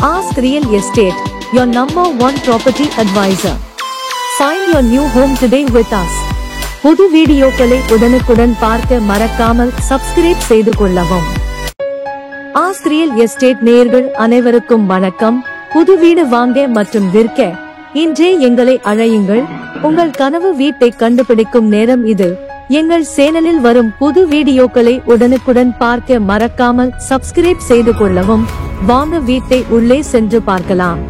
Ask Real Estate, your number one property advisor. Find your new home today with us. புது வீடியோக்களை உடனுக்குடன் பார்க்க மறக்காமல் சப்ஸ்கிரைப் செய்து கொள்ளவும். Ask Real Estate நேயர்கள் அனைவருக்கும் வணக்கம். புது வீடு வாங்க மற்றும் விற்க இன்றே எங்களை அழையுங்கள். உங்கள் கனவு வீட்டை கண்டுபிடிக்கும் நேரம் இது. எங்கள் சேனலில் வரும் புது வீடியோக்களை உடனுக்குடன் பார்க்க மறக்காமல் சப்ஸ்கிரைப் செய்து கொள்ளவும். வாங்க வீட்டை உள்ளே சென்று பார்க்கலாம்.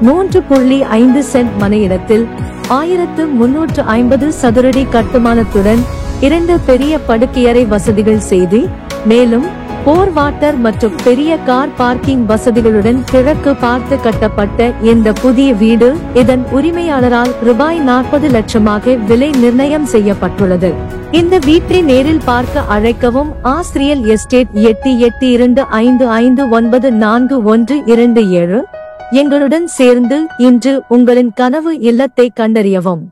$3.5 சென்ட் மனையிடத்தில் 1350 சதுரடி கட்டுமானத்துடன் 2 பெரிய படுக்கையறை வசதிகள் செய்து, மேலும் போர் வாட்டர் மற்றும் பெரிய கார் பார்க்கிங் வசதிகளுடன் கிழக்கு பார்த்து கட்டப்பட்ட இந்த புதிய வீடு இதன் உரிமையாளரால் ரூபாய் 40 லட்சமாக விலை நிர்ணயம் செய்யப்பட்டுள்ளது. இந்த வீட்டை நேரில் பார்க்க அழைக்கவும். Ask real estate 882555942127. எங்களுடன் சேர்ந்து இன்று உங்களின் கனவு இல்லத்தை கண்டறியவும்.